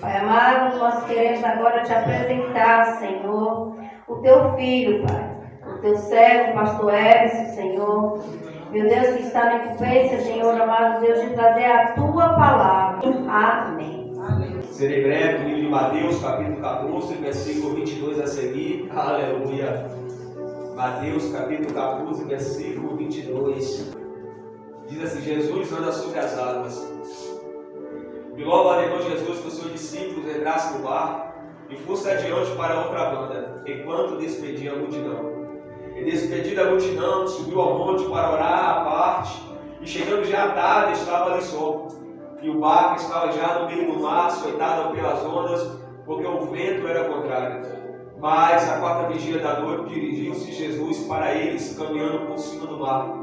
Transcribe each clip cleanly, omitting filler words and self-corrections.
Pai amado, nós queremos agora te apresentar, Senhor, o teu filho, Pai. O teu servo, pastor Everson, Senhor. Meu Deus, que está na incumbência, Senhor, amado Deus, de trazer a tua palavra. Amém. Serei breve, no livro de Mateus, capítulo 14, versículo 22 a seguir. Aleluia. Mateus, capítulo 14, versículo 22. Diz assim: Jesus anda sobre as águas. E logo ordenou Jesus que os seus discípulos entrassem no barco e fosse adiante para outra banda, enquanto despedia a multidão. E despedida a multidão, subiu ao monte para orar à parte, e chegando já à tarde, estava ali só. E o barco estava já no meio do mar, açoitado pelas ondas, porque o vento era contrário. Mas, à quarta vigília da noite, dirigiu-se Jesus para eles, caminhando por cima do mar.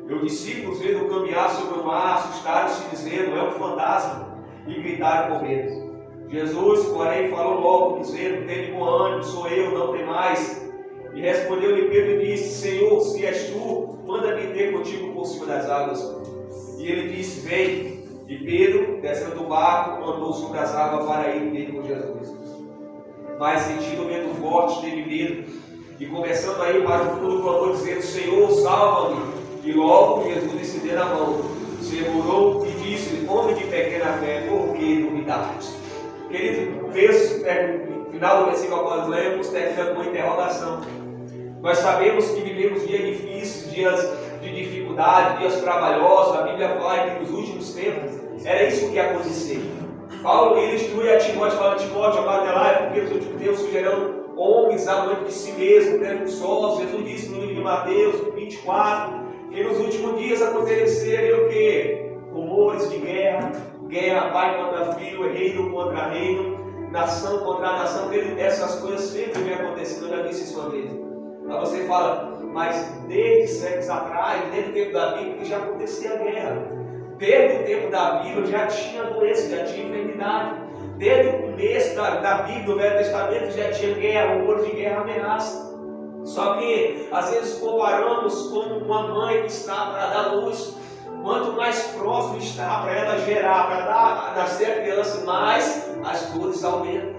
E os discípulos, vendo caminhar sobre o mar, assustaram-se, dizendo: é um fantasma, e gritaram com medo. Jesus, porém, falou logo, dizendo: tende bom ânimo, sou eu, não tem mais. E respondeu-lhe Pedro e disse: Senhor, se és tu, manda-me ter contigo por cima das águas. E ele disse: vem. E Pedro, descendo do barco, andou sobre as águas para ir ter com Jesus. Mas, sentindo o vento forte, teve medo, e começando a ir para o fundo, clamou, dizendo: Senhor, salva-me. E logo Jesus lhe estendeu a mão, segurou e disse: homem de pequena fé, por que duvidaste? Querido, o texto, no final do versículo que nós lemos, termina com interrogação. Nós sabemos que vivemos dias difíceis, dias de dificuldade, dias trabalhosos. A Bíblia fala que nos últimos tempos era isso que ia acontecer. Paulo ele instrui a Timóteo, fala: Timóteo, até lá, é porque nos últimos tempos surgirão homens amantes de si mesmos, presunçosos. Jesus disse no livro de Mateus 24 que nos últimos dias aconteceria o quê? Rumores de guerra, guerra pai contra filho, reino contra reino, nação contra nação. Essas coisas sempre vêm acontecendo. Eu já disse isso uma vez. Aí você fala: mas desde séculos atrás, desde o tempo da Bíblia, já acontecia a guerra. Desde o tempo da Bíblia já tinha doença, já tinha enfermidade. Desde o começo da Bíblia, do Velho Testamento, já tinha guerra, rumores de guerra, ameaça. Só que, às vezes, comparamos com uma mãe que está para dar luz. Quanto mais próximo está para ela gerar, para dar nascer a criança, mais as dores aumentam.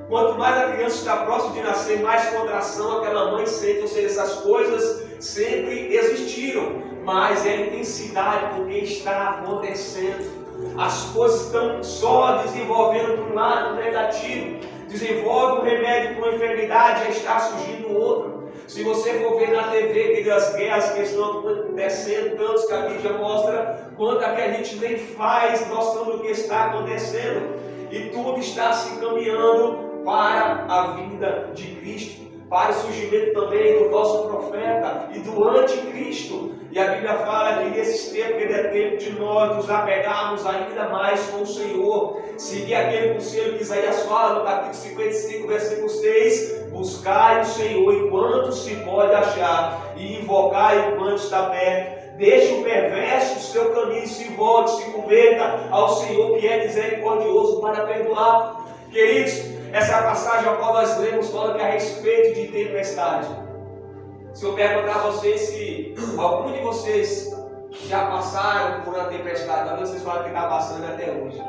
Quanto mais a criança está próximo de nascer, mais contração aquela mãe sente. Ou seja, essas coisas sempre existiram, mas é a intensidade do que está acontecendo. As coisas estão só desenvolvendo para um lado negativo. Desenvolve um remédio para uma enfermidade, já está surgindo outro. Se você for ver na TV que as guerras que estão acontecendo, tantos que a mídia mostra, quanto a que a gente nem faz noção do que está acontecendo. E tudo está se encaminhando para a vinda de Cristo, para o surgimento também do falso profeta e do anticristo. E a Bíblia fala que nesses tempos que é tempo de nós nos apegarmos ainda mais com o Senhor, seguir aquele conselho que Isaías fala no capítulo 55, versículo 6: buscai o Senhor enquanto se pode achar, e invocai enquanto está perto. Deixe o perverso do seu caminho e se volte, se converta ao Senhor, que é misericordioso para perdoar. Queridos, essa passagem a qual nós lemos fala que a respeito de tempestade. Se eu perguntar a vocês se algum de vocês já passaram por uma tempestade, talvez vocês falam que está passando até hoje.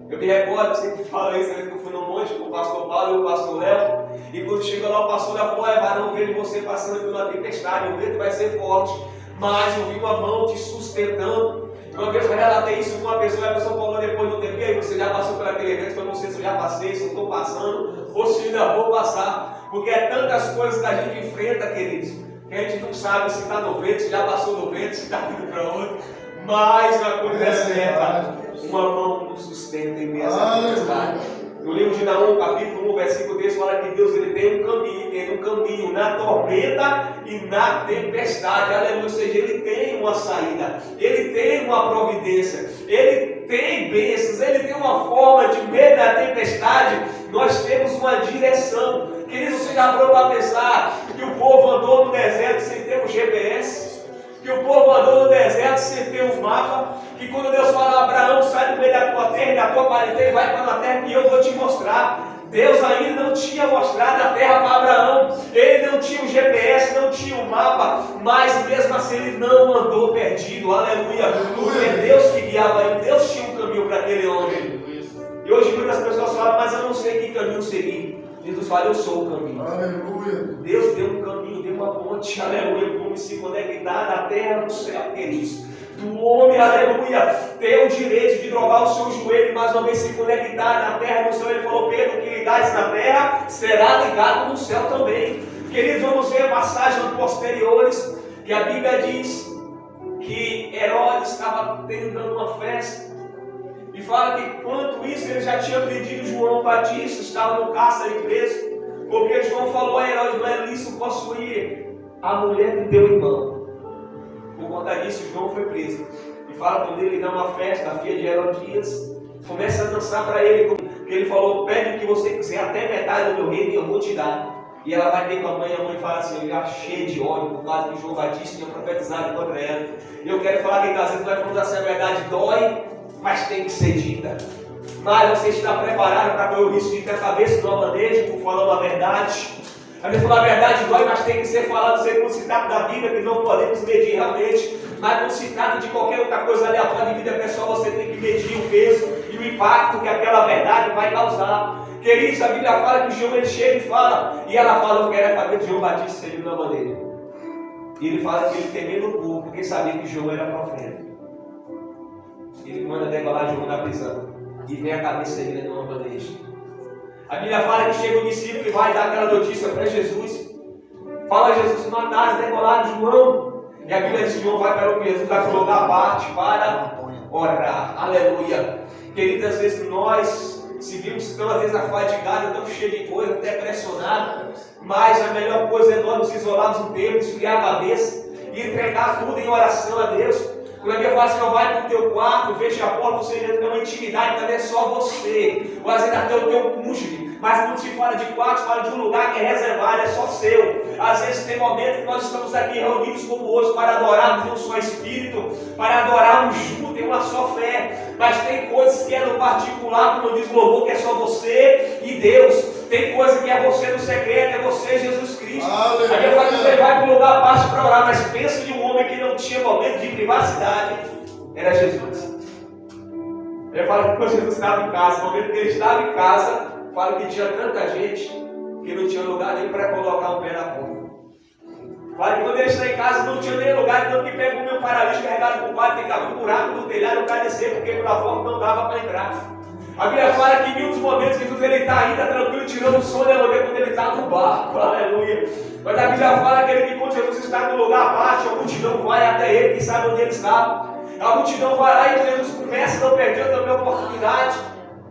Eu me recordo, eu sempre falo isso, que eu fui no monte com o pastor Paulo e o pastor Léo, e quando chega lá o pastor Léo falou: varão, vejo você passando por uma tempestade, o vento vai ser forte, mas eu vi uma mão te sustentando. Uma vez eu relatei isso com uma pessoa, e a pessoa falou depois do tempo: e aí, você já passou por aquele evento? Eu não sei se eu já passei, se eu estou passando, ou se ainda vou passar. Porque é tantas coisas que a gente enfrenta, queridos, que a gente não sabe se está no vento, se já passou no vento, se está vindo para outro. Mas a coisa é certa, uma mão nos sustenta em meio a essa tempestade. No livro de Naum, capítulo 1, versículo 3, fala que Deus ele tem um caminho na tormenta e na tempestade. Aleluia. Ou seja, ele tem uma saída, ele tem uma providência, ele tem bênçãos, ele tem uma forma de meio da tempestade. Nós temos uma direção. Queridos, você já parou para pensar que o povo andou no deserto sem ter um GPS? Que o povo andou no deserto sem ter um mapa? Que quando Deus fala: Abraão, sai do meio da tua terra e da tua parentela e vai para uma terra que eu vou te mostrar. Deus ainda não tinha mostrado a terra para Abraão. Ele não tinha o GPS, não tinha o mapa, mas mesmo assim ele não andou perdido. Aleluia. Porque é Deus que guiava ele. Deus tinha um caminho para aquele homem. E hoje muitas pessoas falam, mas eu não sei que caminho seguir. Jesus fala, eu sou o caminho. Aleluia. Deus deu um caminho, deu uma ponte, aleluia, como se conectar da terra no céu, queridos. Do homem, aleluia, ter o direito de dobrar o seu joelho e mais uma vez se conectar na terra no céu. Ele falou, Pedro, que ligares na terra, será ligado no céu também. Queridos, vamos ver passagens posteriores, que a Bíblia diz que Herodes estava dando uma festa. E fala que enquanto isso ele já tinha pedido João Batista, estava no cárcere preso, porque João falou a Herodes, não é lícito possuir a mulher do teu irmão. Por conta disso, João foi preso. E fala quando ele dá uma festa, a filha de Herodias começa a dançar para ele, porque ele falou, pede o que você quiser, até metade do meu reino e eu vou te dar. E ela vai ter com a mãe fala assim, eu já cheio de ódio, por causa que João Batista tinha profetizado contra ela. E eu quero falar que às vezes nós falamos assim, a verdade dói, mas tem que ser dita. Mas você está preparado para correr o risco de ter a cabeça de uma bandeja por falar uma verdade? A gente fala a verdade dói, mas tem que ser falado segundo o citado da Bíblia, que não podemos medir realmente. Mas quando se trata de qualquer outra coisa aleatória de vida pessoal, você tem que medir o peso e o impacto que aquela verdade vai causar. Queridos, a Bíblia fala que o João ele chega e fala, e ela fala, eu quero a cabeça de João Batista servindo na bandeja. E ele fala que ele temendo o povo, porque sabia que João era profeta. Ele manda degolar João da prisão. E vem a cabeça dele numa bandeja. A Bíblia fala que chega o discípulo e vai dar aquela notícia para Jesus. Fala a Jesus, mataram, degolaram João. E a Bíblia diz que João vai para o que Jesus vai para um lugar à parte para orar. Aleluia. Queridos, às vezes nós se vimos tão às vezes afadigados, tão cheio de coisa, até pressionados. Mas a melhor coisa é nós nos isolarmos um tempo, esfriar a cabeça e entregar tudo em oração a Deus. Quando a Bíblia fala assim, não vai para o teu quarto, fecha a porta, você já tem uma intimidade, também é só você. Ou às vezes até o teu cônjuge. Mas quando se fala de quarto, fala de um lugar que é reservado, é só seu. Às vezes tem momentos que nós estamos aqui reunidos como hoje para adorarmos em um só Espírito, para adorarmos juntos em uma só fé. Mas tem coisas que é no particular, como diz o louvor, que é só você e Deus. Tem coisa que é você no secreto, é você, Jesus Cristo. A Bíblia fala que você vai para um lugar à parte para orar, mas pensa de um homem que não tinha momento de privacidade, era Jesus. Ele fala que quando Jesus estava em casa, no momento que ele estava em casa, fala que tinha tanta gente que não tinha lugar nem para colocar o pé na porta. Fala que quando ele está em casa não tinha nem lugar, então que pega o meu paralítico carregado por baixo, tem que abrir um buraco no telhado para descer, porque por lá fora não dava para entrar. A Bíblia fala que em um dos momentos Jesus ele está ainda tranquilo, tirando o sono, aleluia, quando ele está no barco, aleluia. Mas a Bíblia fala que quando Jesus está no lugar à parte, a multidão vai até ele, que sabe onde ele está. A multidão vai lá e Jesus começa a não perder também a oportunidade.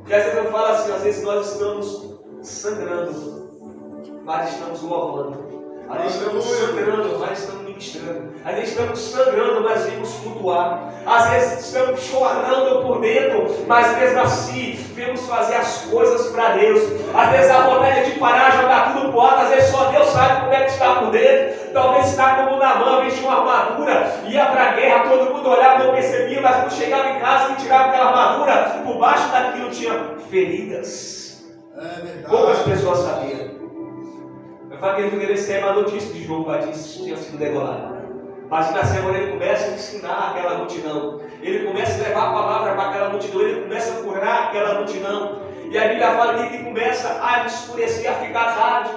E às vezes eu falo assim, às vezes nós estamos sangrando, mas estamos louvando. Às vezes estamos sangrando, mas estamos ministrando. Às vezes estamos sangrando, mas vimos cultuar. Às vezes estamos chorando por dentro, mas mesmo assim vemos fazer as coisas para Deus. Às vezes a vontade é de parar, jogar tudo pro alto. Às vezes só Deus sabe como é que está por dentro. Talvez está como Naamã, vestia uma armadura, ia para a guerra, todo mundo olhava, não percebia, mas quando chegava em casa e tirava aquela armadura, por baixo daquilo tinha feridas. Poucas pessoas sabiam. Eu falei que ele recebe a notícia de João Batista que tinha sido degolado. Mas na semana ele começa a ensinar aquela multidão. Ele começa a levar a palavra para aquela multidão. Ele começa a curar aquela multidão. E a Bíblia fala que ele começa a escurecer, a ficar tarde.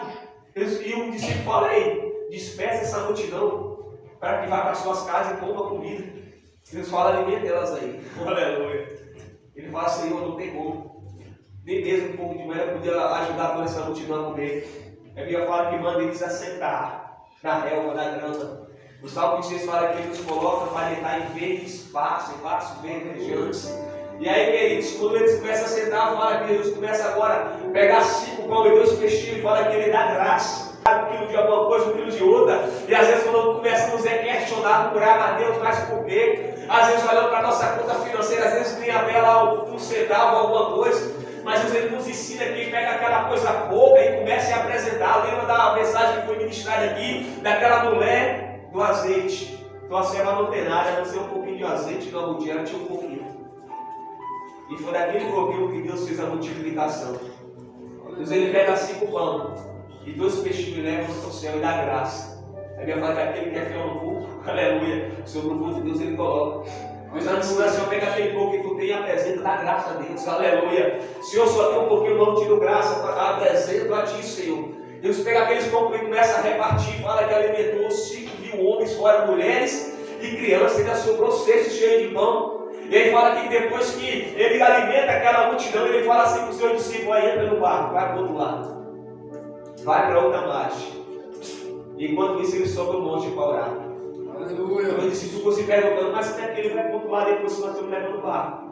E o discípulo fala, ei, despeça essa multidão para que vá para suas casas e coma comida. Deus fala, alimenta elas aí. Aleluia. Ele fala, Senhor, não tem como. Nem mesmo um pouco de moeda podia ajudar toda essa multidão a comer. A Bíblia fala que manda eles assentar na relva, na grama. O Salmo 26 fala que ele nos coloca para deitar em verdes pastos, em pastos verdejantes. E aí, queridos, quando eles começam a sentar, fala que Jesus começa agora a pegar 5 pão e 2 peixinhos e fala que ele dá graça. 1 quilo de alguma coisa, 1 quilo de outra. E às vezes quando começamos a questionar, procurar a Deus, mas por quê? Às vezes olhando para a nossa conta financeira, às vezes tem até lá um centavo, alguma coisa. Mas ele nos ensina que pega aquela coisa pouca e começa a apresentar. Lembra da mensagem que foi ministrada aqui, daquela mulher do azeite. Então a serva não tem nada, a não ser um pouquinho de azeite, na mulher tinha um pouquinho. E foi daquele pouquinho que Deus fez a multiplicação. Deus ele pega 5 pão e 2 peixinhos e leva para o céu e dá graça. A Bíblia fala que aquele que é fiel no pouco, aleluia, sobre o pouco de Deus ele coloca. Os anos assim, pega aquele pouco que tu tem e apresenta, dá graça a Deus, aleluia. Senhor, só tem um pouquinho, não tiro graça, apresento a ti, Senhor. Deus pega aqueles poucos e começa a repartir, fala que alimentou 5.000 homens, fora mulheres e crianças, ele assobrou cestos cheios de pão. E aí fala que depois que ele alimenta aquela multidão, ele fala assim para o seu discípulo, aí entra no barco, vai para o outro lado. Vai para outra margem. E enquanto isso ele sobe o monte para orar. Aleluia. Eu disse, tu se perguntando, mas como é que ele vai para o outro lado depois se nós estamos levando o barco?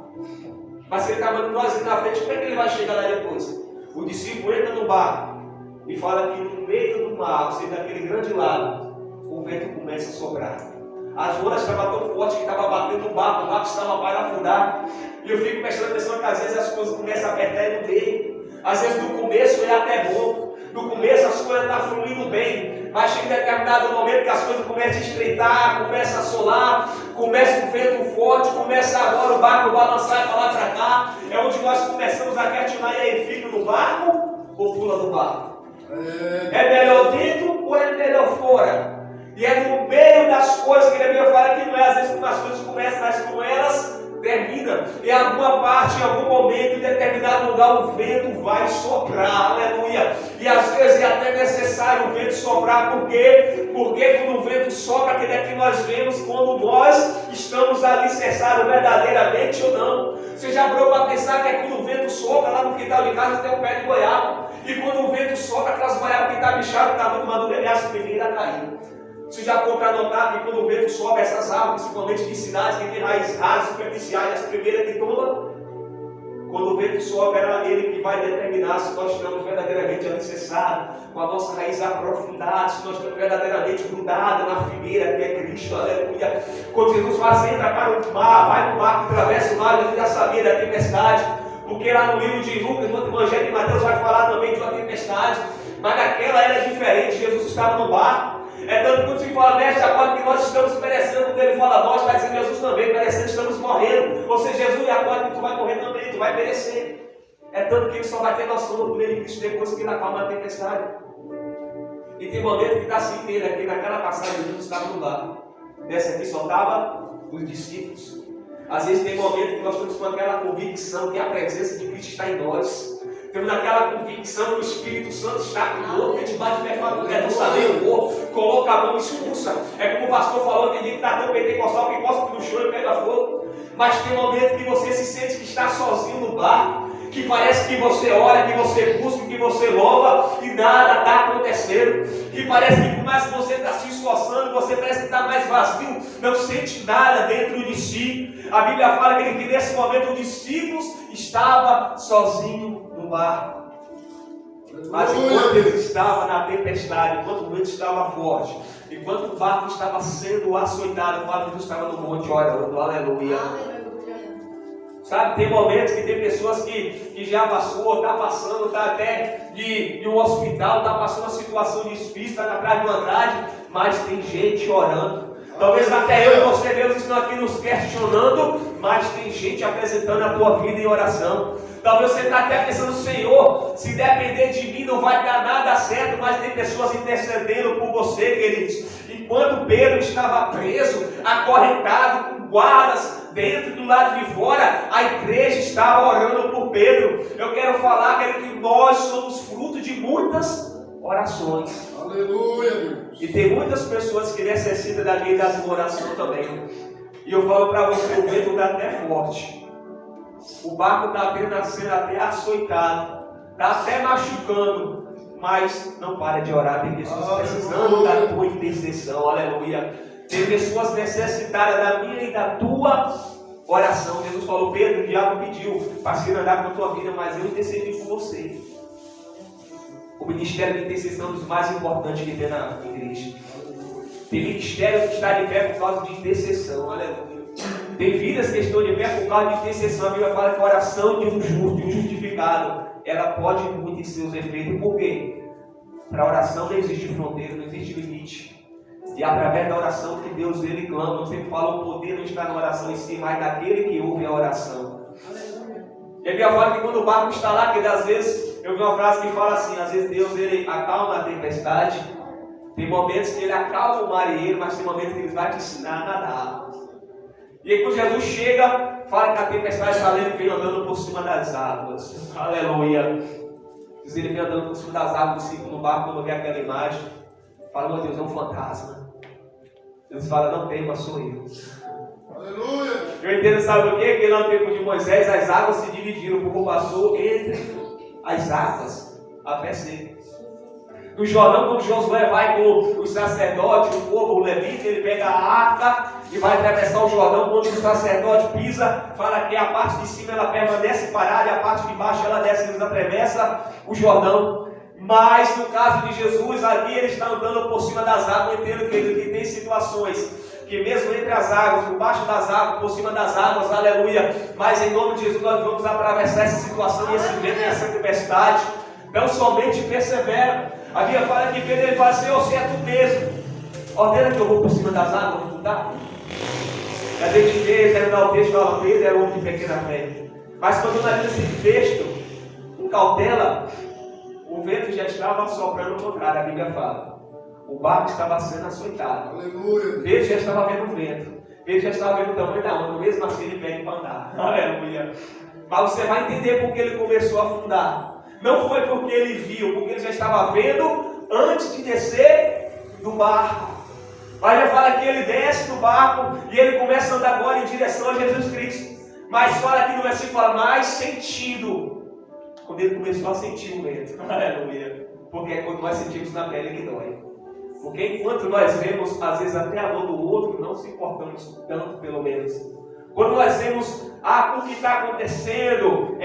Mas se ele está mandando nós ir na frente, como é que ele vai chegar lá depois? O discípulo entra no barco e fala que no meio do mar, ou seja, daquele grande lago, o vento começa a soprar. As ondas estavam tão fortes que estava batendo no barco, o barco estava para afundar. E eu fico prestando atenção que às vezes as coisas começam a apertar no meio. Às vezes no começo é até bom. No começo as coisas estão fluindo bem. Mas chega em determinado momento que as coisas começam a estreitar, começa a assolar, começa um vento forte, começa agora o barco balançar para lá para cá. É onde nós começamos a questionar, e aí, fica no barco ou pula do barco? É melhor dentro ou é melhor fora? E é no meio das coisas que a Bíblia fala que não é às vezes como as coisas começam, mas como elas terminam. Em alguma parte, em algum momento, em determinado lugar, o vento vai soprar, aleluia. E às vezes é até necessário o vento soprar, por quê? Porque quando o vento sopra, aquele é que nós vemos quando nós estamos alicerçados verdadeiramente ou não. Você já parou para pensar que é quando o vento sopra, lá no quintal de casa tem um pé de goiaba. E quando o vento sopra, aquelas goiabas que estão bichadas, que estão muito maduras, ele as primeiras a cair. Você já pôde notar que quando o vento sobe, essas árvores, principalmente de cidades que tem raízes rasas, superficiais, as primeiras que tomam, quando o vento sobe, é ele que vai determinar se nós estamos verdadeiramente alicerçados, com a nossa raiz aprofundada, se nós estamos verdadeiramente grudados na figueira que é Cristo, aleluia. Quando Jesus fala, entra para o mar, vai no barco, atravessa o mar, ele já sabia da tempestade, porque lá no livro de Lucas, no Evangelho de Mateus, vai falar também de uma tempestade, mas naquela era diferente, Jesus estava no barco. É tanto que quando se fala, mestre, agora que nós estamos perecendo, quando ele fala nós, está dizendo Jesus também, perecendo, estamos morrendo. Ou seja, Jesus, e agora que tu vai morrer também, tu vai perecer. É tanto que ele só vai ter noção do poder de Cristo depois que ele acalma a tempestade. E tem momento que está assim inteiro, aqui naquela passagem, Jesus estava no barco. Nessa aqui só estava os discípulos. Às vezes tem momento que nós estamos com aquela convicção que a presença de Cristo está em nós. Temos aquela convicção que o Espírito Santo está conosco, a gente bate o pé e fala, não quer não saber, eu vou, coloca a mão e expulsa. É como o pastor falou, tem dia que está tão pentecostal que gosta do chão e pega fogo. Mas tem momento que você se sente que está sozinho no barco, que parece que você ora, que você busca, que você louva e nada está acontecendo. Que parece que por mais que você está se esforçando, você parece que está mais vazio, não sente nada dentro de si. A Bíblia fala que nesse momento os discípulos estavam sozinhos no barco. Mas enquanto eles estavam na tempestade, enquanto o vento estava forte, enquanto o barco estava sendo açoitado, o Jesus estava no monte orando, aleluia. Sabe, tem momentos que tem pessoas que já passou, está passando, está até de um hospital, está passando uma situação difícil, está atrás de uma grade, mas tem gente orando. Talvez até eu e você mesmos estão aqui nos questionando, mas tem gente apresentando a tua vida em oração. Talvez você está até pensando, Senhor, se depender de mim não vai dar nada certo, mas tem pessoas intercedendo por você, queridos. Enquanto Pedro estava preso, acorrentado, com guardas dentro do lado de fora, a igreja estava orando por Pedro. Eu quero falar, querido, que nós somos fruto de muitas orações. Aleluia, Deus. E tem muitas pessoas que necessitam da minha e da tua oração também. E eu falo para você, o vento está até forte. O barco está sendo até açoitado, está até machucando, mas não para de orar. Tem pessoas precisando da tua intercessão, aleluia. Tem pessoas necessitadas da minha e da tua oração. Jesus falou, Pedro, o diabo pediu para se andar com a tua vida, mas eu intercedi por você. O ministério de intercessão é um dos mais importantes que tem na igreja. Tem ministério que está de pé por causa de intercessão, aleluia. Tem vidas que estão de pé por causa de intercessão. A Bíblia fala que a oração de um justo, de um justificado, ela pode muito em seus efeitos. Por quê? Para a oração não existe fronteira, não existe limite. E é através da oração que Deus ele clama. Eu sempre falo, o poder não está na oração em si, mas naquele que ouve a oração. E a Bíblia fala que quando o barco está lá, que às vezes, eu vi uma frase que fala assim, às vezes Deus ele acalma a tempestade. Tem momentos que ele acalma o marinheiro, mas tem momentos que ele vai te ensinar a nadar. E aí quando Jesus chega, fala que a tempestade está leve, vem andando por cima das águas. Aleluia. Diz ele vem andando por cima das águas, no barco, quando vê aquela imagem. Fala, meu Deus, é um fantasma. Deus fala, não tema, sou eu. Aleluia. Eu entendo, sabe o quê? Que no tempo de Moisés as águas se dividiram, o povo passou entre as águas a pé seco. No Jordão, quando Josué vai com os sacerdotes, o povo, o levita, ele pega a arca e vai atravessar o Jordão. Quando o sacerdote pisa, fala que a parte de cima ela permanece parada e a parte de baixo ela desce, eles atravessam o Jordão. Mas no caso de Jesus, ali ele está andando por cima das águas, entendo que tem situações que mesmo entre as águas, por baixo das águas, por cima das águas, aleluia, mas em nome de Jesus nós vamos atravessar essa situação e esse vento e essa tempestade. Não somente persevera. A Bíblia fala que Pedro ele fala, Senhor, se é tu mesmo, ordena que eu vou por cima das águas, não dá? E a gente vê, terminar o texto, fala, Pedro era um homem de pequena fé. Mas quando nós lemos esse texto, com cautela, o vento já estava soprando o contrário, a Bíblia fala. O barco estava sendo açoitado. Aleluia. Pedro já estava vendo o vento. Pedro já estava vendo o tamanho da onda, mesmo assim ele pede para andar. Aleluia. Mas você vai entender porque ele começou a afundar. Não foi porque ele viu, porque ele já estava vendo antes de descer do barco. Mas já fala que ele desce do barco e ele começa a andar agora em direção a Jesus Cristo. Mas fala aqui no versículo, fala, mais sentido. Quando ele começou a sentir o vento. Aleluia. Porque é quando nós sentimos na pele que dói. Porque enquanto nós vemos, às vezes até a dor do outro, não se importamos tanto, pelo menos. Quando nós vemos o que está acontecendo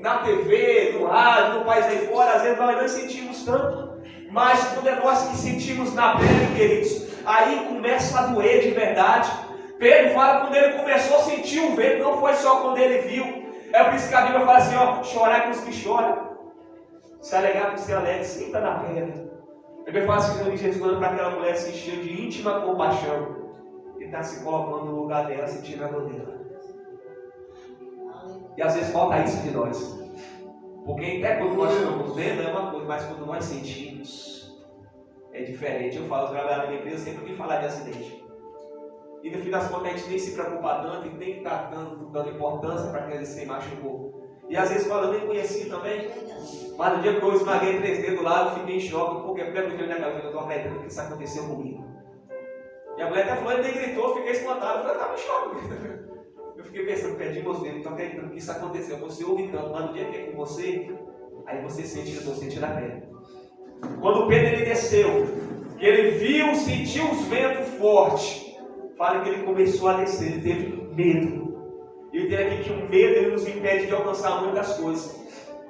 na TV, no rádio, no país aí fora, às vezes nós não sentimos tanto. Mas quando é nós que sentimos na pele, queridos, aí começa a doer de verdade. Pedro fala que quando ele começou a sentir o vento, não foi só quando ele viu. É por isso que a Bíblia fala assim, ó, chorar com os que choram. Se alegrar com os que se alegram, sinta na pele. Eu faço que Jesus olhando para aquela mulher se encheu de íntima compaixão e está se colocando no lugar dela, sentindo a dor dela. E às vezes falta isso de nós. Porque até quando nós estamos vendo é uma coisa, mas quando nós sentimos é diferente. Eu falo, trabalhar na minha empresa, sempre que falar de acidente. E no fim das contas a gente nem se preocupa tanto e nem está dando importância para quem se machucou. E às vezes falando, eu nem conheci também. Mas no dia que eu esmaguei 3 dedos lá, eu fiquei em choque, porque pelo que eu estou acreditando que isso aconteceu comigo. E a mulher até falou, ele nem gritou, eu fiquei espantado, eu falei, eu estava em choque. Eu fiquei pensando, perdi meus dedos, estou acreditando que isso aconteceu. Você ouve tanto, mas no dia que é com você, aí você sente, eu estou sentindo a pele. Quando Pedro ele desceu, que ele viu, sentiu os ventos fortes, fala que ele começou a descer, ele teve medo. E eu entendo aqui que o medo ele nos impede de alcançar muitas coisas.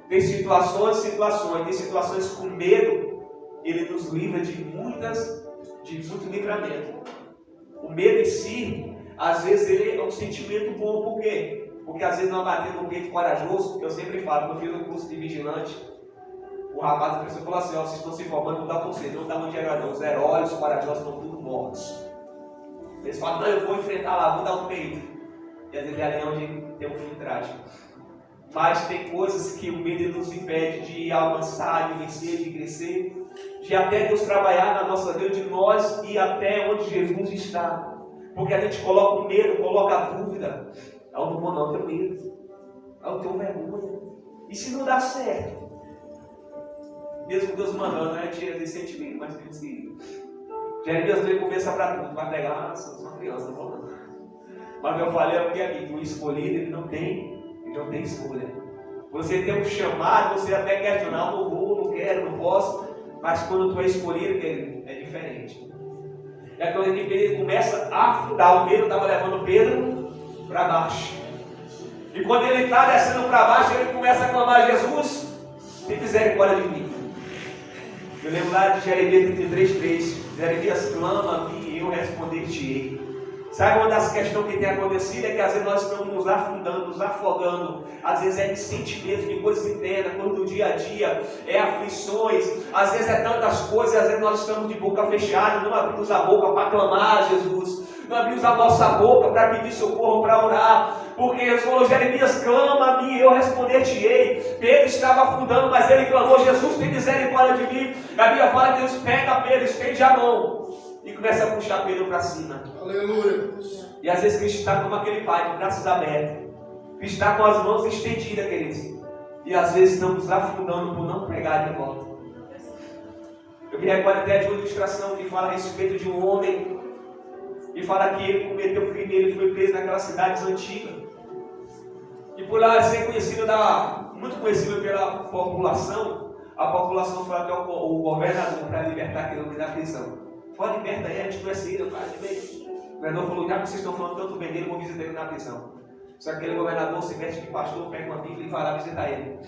Tem situações, tem situações com medo, ele nos livra de muito livramento. O medo em si, às vezes ele é um sentimento bom, por quê? Porque às vezes nós batemos no peito corajoso, eu sempre falo, quando eu fiz o curso de vigilante, o rapaz, a pessoa falou assim, ó, vocês estão se formando, não dá para vocês, não dá muito de herói não, os heróis, os corajosos estão todos mortos. Eles falam, não, eu vou enfrentar lá, vou dar um peito. E às vezes é ali onde tem um fim trágico. Mas tem coisas que o medo nos impede de avançar, de vencer, de crescer, de até Deus trabalhar na nossa vida, de nós ir até onde Jesus está. Porque a gente coloca o medo, coloca a dúvida. Eu não vou não, eu tenho medo. Eu tenho vergonha. E se não dá certo? Mesmo Deus mandando, a gente tem sentimento, mas tem que seguir. Jeremias veio começar para tudo, vai pegar, sou uma criança, não vou não. Mas eu falei aqui, amigo, o escolhido ele não tem escolha. Você tem um chamado, você até questionar, não vou, não quero, não posso, mas quando tu é escolhido, é diferente. É quando ele começa a afundar, o medo estava levando Pedro para baixo. E quando ele está descendo para baixo, ele começa a clamar a Jesus, tem misericórdia de mim. Eu lembro lá de Jeremias 33:3, Jeremias clama a mim e eu responder-te-ei. Sabe uma das questões que tem acontecido é que às vezes nós estamos nos afundando, nos afogando, às vezes é de sentimentos, de coisas internas, coisas do dia a dia, é aflições, às vezes é tantas coisas, às vezes nós estamos de boca fechada, não abrimos a boca para clamar a Jesus, não abrimos a nossa boca para pedir socorro, para orar, porque Jesus falou, Jeremias clama a mim e eu responder-te-ei. Pedro estava afundando, mas ele clamou, Jesus tem misericórdia de mim. A Bíblia fala que Deus pega Pedro, estende a mão e começa a puxar Pedro para cima. Aleluia. E às vezes Cristo está como aquele pai, de braços abertos. Cristo está com as mãos estendidas, queridos. E às vezes estamos afundando por não pegar de volta. Eu me recordo até de uma ilustração que fala a respeito de um homem e fala que ele cometeu crime, ele foi preso naquelas cidades antigas. E por lá ser conhecido, muito conhecido pela população, a população foi até o governador para libertar aquele homem da prisão. Fala, liberta aí, a gente conhece ele, eu falo, bem. O governador falou, já que vocês estão falando tanto bem dele, eu vou visitar ele na prisão. Só que aquele governador se veste de pastor, pega uma Bíblia e vai lá visitar ele.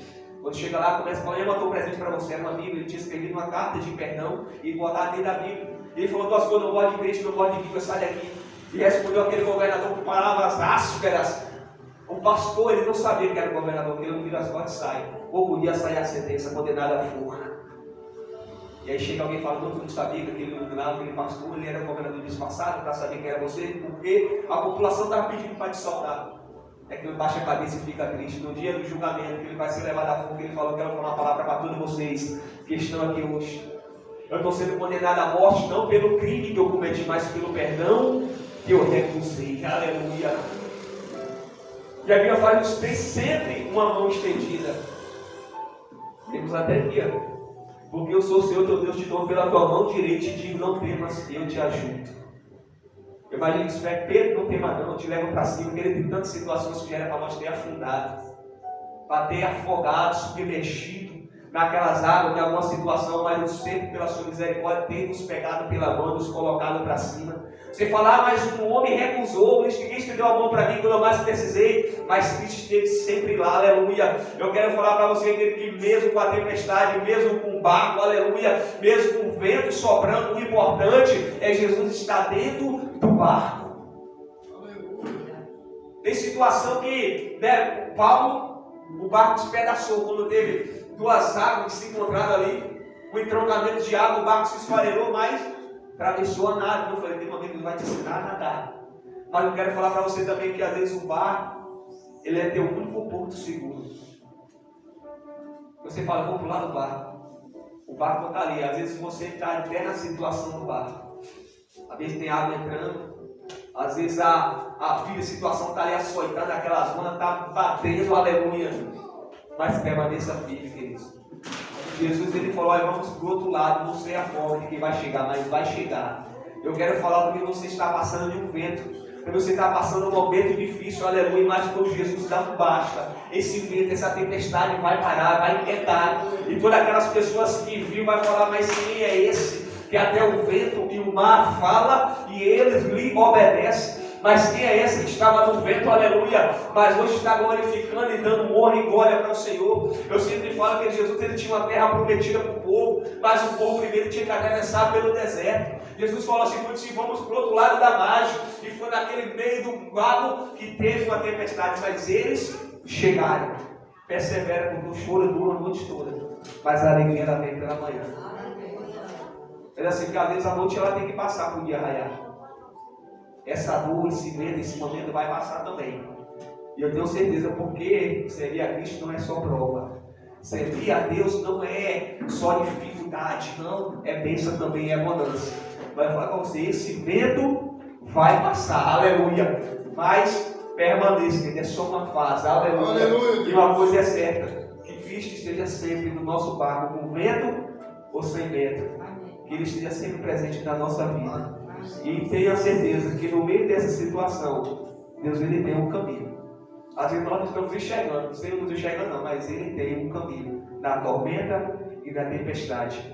Quando chega lá, começa a falar, eu mandou um presente para você, era uma Bíblia, ele tinha escrevido uma carta de perdão e botar dentro da Bíblia. E ele falou duas coisas, não gosto de crente, não gosto de Bíblia, sai daqui. E respondeu aquele governador com palavras ásperas. O pastor, ele não sabia que era o governador, que ele não vira as costas e sai. Ou podia sair a sentença, condenado à forca. E aí chega alguém falando, não sabia que aquele pastor, ele era o governador disfarçado, para saber quem era você, porque a população estava pedindo para te soltar. É que ele baixa a cabeça e fica triste. No dia do julgamento, que ele vai ser levado à forca, ele falou, quero falar uma palavra para todos vocês que estão aqui hoje. Eu estou sendo condenado à morte, não pelo crime que eu cometi, mas pelo perdão que eu recusei. Aleluia. E a Bíblia fala que Deus tem sempre uma mão estendida. Temos até aqui, ó. Porque eu sou o Senhor teu Deus, te tomo pela tua mão direita e te digo, não temas, eu te ajudo. Eu imagino que Pedro, não tema não, eu te levo para cima, porque ele tem tantas situações que era para nós ter afundado, para ter afogado, submergido naquelas águas de alguma situação, mas o sempre pela sua misericórdia tem nos pegado pela mão, nos colocado para cima. Você fala, mas um homem recusou, ninguém estendeu a mão para mim quando eu mais precisei, mas Cristo esteve sempre lá, aleluia. Eu quero falar para você que mesmo com a tempestade, mesmo com o barco, aleluia, mesmo com o vento soprando, o importante é Jesus estar dentro do barco. Tem situação que, né, Paulo, o barco despedaçou quando teve duas águas que se encontraram ali, o entroncamento de água, o barco se esfarelou, mas atravessou a nada. Eu falei, tem um amigo que vai te ensinar a nadar. Mas eu quero falar para você também que às vezes o barco, ele é teu único porto seguro. Você fala, vou pular do barco. O barco está ali. Às vezes você está até na situação do barco. Às vezes tem água entrando. Às vezes a situação está ali açoitando, aquelas ondas, está batendo, aleluia. Mas permaneça firme, queridos. Jesus, ele falou, olha, vamos para o outro lado, não sei a forma de quem vai chegar, mas vai chegar. Eu quero falar porque você está passando de um vento, porque você está passando um momento difícil, aleluia, mas quando Jesus dá um basta, esse vento, essa tempestade vai parar, vai quietar, e todas aquelas pessoas que viram vai falar, mas quem é esse? Que até o vento e o mar fala e eles lhe obedecem. Mas quem é esse que estava no vento, aleluia, mas hoje está glorificando e dando honra e glória para o Senhor? Eu sempre falo que Jesus, ele tinha uma terra prometida para o povo, mas o povo primeiro tinha que atravessar pelo deserto. Jesus falou assim, vamos para o outro lado da margem, e foi naquele meio do lago que teve uma tempestade, mas eles chegaram. Persevera, porque o choro dura a noite toda, mas a alegria ela vem pela manhã. É assim que às vezes a noite ela tem que passar para o dia raiar. Essa dor, esse medo, esse momento vai passar também. E eu tenho certeza, porque servir a Cristo não é só prova. Servir a Deus não é só dificuldade, não. É bênção também, é abundância. Vai falar com você, esse medo vai passar, aleluia. Mas permaneça, que é só uma fase, aleluia. Aleluia. E uma coisa é certa, que Cristo esteja sempre no nosso barco, com vento ou sem vento. Que Ele esteja sempre presente na nossa vida. E tenha certeza que no meio dessa situação, Deus ele tem um caminho. Às vezes nós não estamos enxergando, não estamos enxergando não, mas Ele tem um caminho na tormenta e na tempestade.